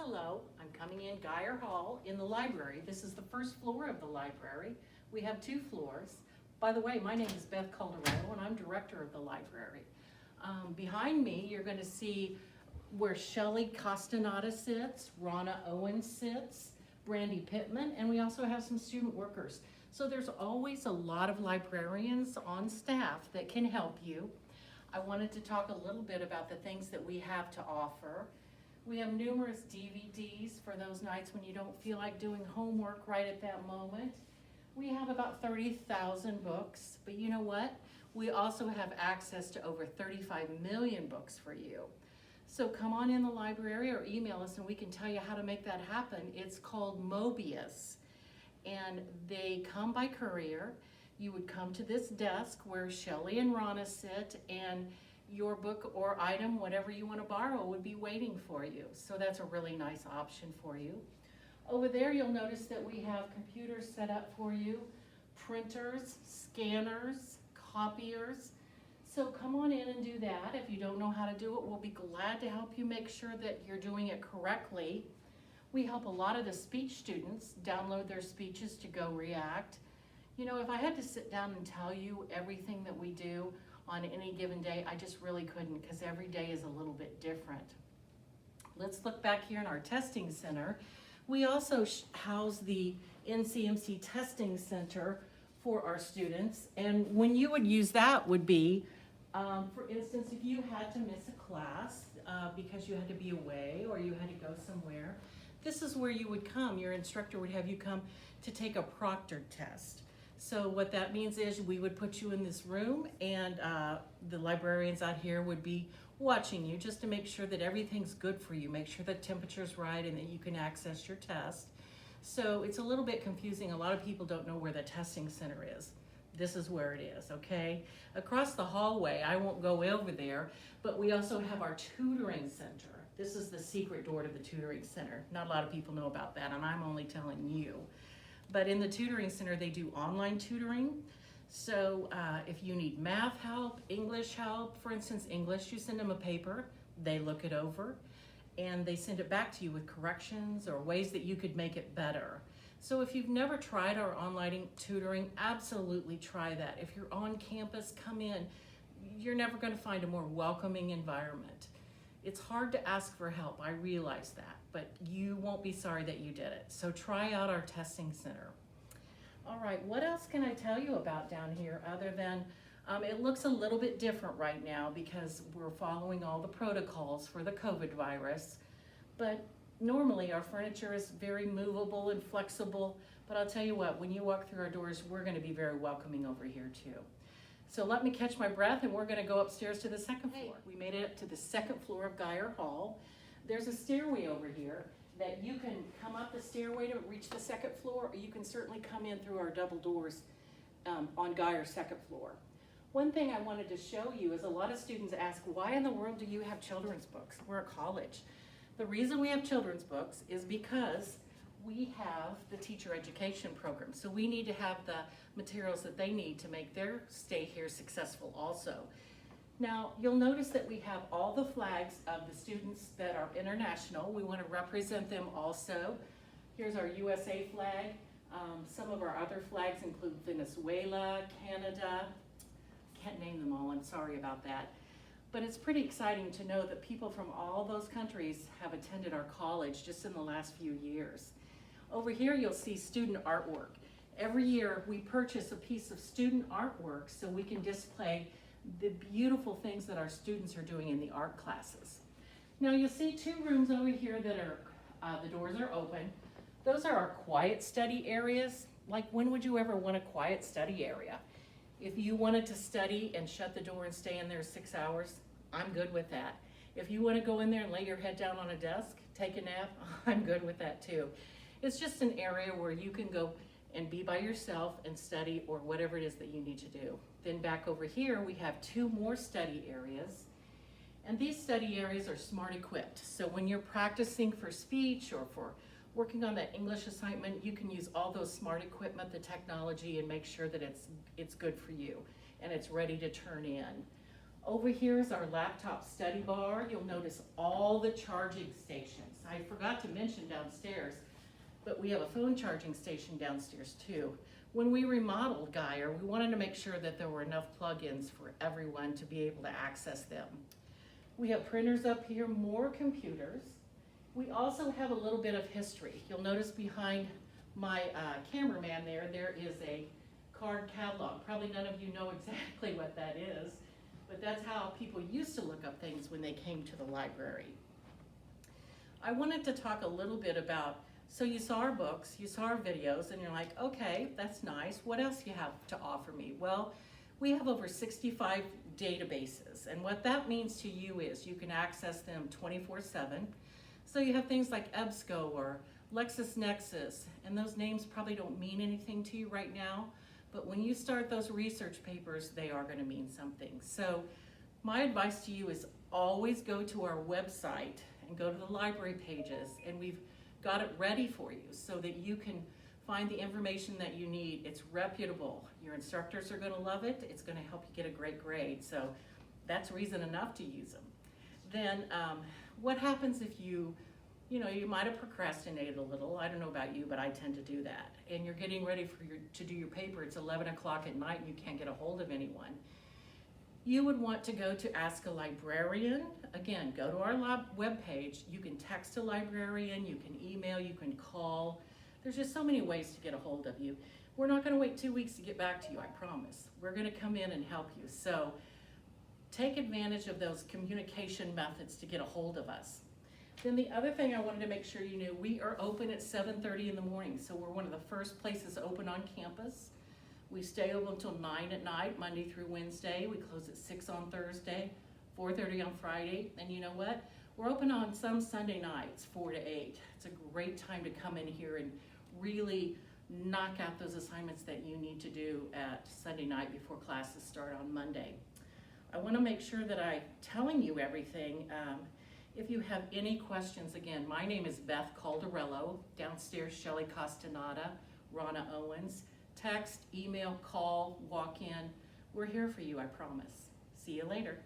Hello, I'm coming in Geyer Hall in the library. This is the first floor of the library. We have 2 floors. By the way, my name is Beth Calderaro and I'm director of the library. Behind me, you're going to see where Shelley Castaneda sits, Ronna Owens sits, Brandy Pittman, and we also have some student workers. So there's always a lot of librarians on staff that can help you. I wanted to talk a little bit about the things that we have to offer. We have numerous DVDs for those nights when you don't feel like doing homework right at that moment. We have about 30,000 books, but you know what? We also have access to over 35 million books for you. So come on in the library or email us and we can tell you how to make that happen. It's called Mobius, and they come by courier. You would come to this desk where Shelley and Ronna sit, and your book or item, whatever you want to borrow, would be waiting for you. So that's a really nice option for you. Over there, you'll notice that we have computers set up for you, printers, scanners, copiers. So come on in and do that. If you don't know how to do it, we'll be glad to help you make sure that you're doing it correctly. We help a lot of the speech students download their speeches to Go React. You know, if I had to sit down and tell you everything that we do on any given day, I just really couldn't, because every day is a little bit different. Let's look back here in our testing center. We also house the NCMC testing center for our students, and when you would use that would be, for instance, if you had to miss a class because you had to be away or you had to go somewhere, this is where you would come. Your instructor would have you come to take a proctored test. So what that means is we would put you in this room, and the librarians out here would be watching you just to make sure that everything's good for you, make sure the temperature's right and that you can access your test. So it's a little bit confusing. A lot of people don't know where the testing center is. This is where it is, okay? Across the hallway, I won't go over there, but we also have our tutoring center. This is the secret door to the tutoring center. Not a lot of people know about that, and I'm only telling you. But in the tutoring center, they do online tutoring. So if you need math help, English help, for instance, English, you send them a paper, they look it over, and they send it back to you with corrections or ways that you could make it better. So if you've never tried our online tutoring, absolutely try that. If you're on campus, come in. You're never going to find a more welcoming environment. It's hard to ask for help, I realize that, but you won't be sorry that you did it. So try out our testing center. All right, what else can I tell you about down here other than it looks a little bit different right now because we're following all the protocols for the COVID virus, but normally our furniture is very movable and flexible, but I'll tell you what, when you walk through our doors, we're going to be very welcoming over here too. So let me catch my breath, and we're going to go upstairs to the second floor. We made it up to the second floor of Geyer Hall. There's a stairway over here that you can come up the stairway to reach the second floor, or you can certainly come in through our double doors on Geyer's second floor. One thing I wanted to show you is a lot of students ask, why in the world do you have children's books? We're a college. The reason we have children's books is because we have the teacher education program. So we need to have the materials that they need to make their stay here successful also. Now, you'll notice that we have all the flags of the students that are international. We want to represent them also. Here's our USA flag. Some of our other flags include Venezuela, Canada. Can't name them all, I'm sorry about that. But it's pretty exciting to know that people from all those countries have attended our college just in the last few years. Over here, you'll see student artwork. Every year, we purchase a piece of student artwork so we can display the beautiful things that our students are doing in the art classes. Now, you'll see 2 rooms over here that are, the doors are open. Those are our quiet study areas. Like, when would you ever want a quiet study area? If you wanted to study and shut the door and stay in there 6 hours, I'm good with that. If you want to go in there and lay your head down on a desk, take a nap, I'm good with that too. It's just an area where you can go and be by yourself and study or whatever it is that you need to do. Then back over here, we have 2 more study areas. And these study areas are smart equipped. So when you're practicing for speech or for working on that English assignment, you can use all those smart equipment, the technology, and make sure that it's good for you and it's ready to turn in. Over here is our laptop study bar. You'll notice all the charging stations. I forgot to mention downstairs, but we have a phone charging station downstairs too. When we remodeled Geyer, we wanted to make sure that there were enough plugins for everyone to be able to access them. We have printers up here, more computers. We also have a little bit of history. You'll notice behind my cameraman there is a card catalog. Probably none of you know exactly what that is, but that's how people used to look up things when they came to the library. I wanted to talk a little bit about, so you saw our books, you saw our videos, and you're like, okay, that's nice. What else do you have to offer me? Well, we have over 65 databases, and what that means to you is you can access them 24/7. So you have things like EBSCO or LexisNexis, and those names probably don't mean anything to you right now, but when you start those research papers, they are going to mean something. So my advice to you is always go to our website and go to the library pages, and we've got it ready for you so that you can find the information that you need. It's reputable. Your instructors are going to love it. It's going to help you get a great grade. So that's reason enough to use them. Then what happens if you might have procrastinated a little. I don't know about you, but I tend to do that. And you're getting ready to do your paper. It's 11 o'clock at night and you can't get a hold of anyone. You would want to go to Ask a Librarian. Again, go to our webpage. You can text a librarian, you can email, you can call. There's just so many ways to get a hold of you. We're not going to wait 2 weeks to get back to you, I promise. We're going to come in and help you. So take advantage of those communication methods to get a hold of us. Then the other thing I wanted to make sure you knew, we are open at 7:30 in the morning. So we're one of the first places open on campus. We stay open until 9 at night, Monday through Wednesday. We close at 6 on Thursday, 4:30 on Friday. And you know what? We're open on some Sunday nights, 4 to 8. It's a great time to come in here and really knock out those assignments that you need to do at Sunday night before classes start on Monday. I want to make sure that I'm telling you everything. If you have any questions, again, my name is Beth Caldarello. Downstairs, Shelly Castaneda, Ronna Owens. Text, email, call, walk in. We're here for you, I promise. See you later.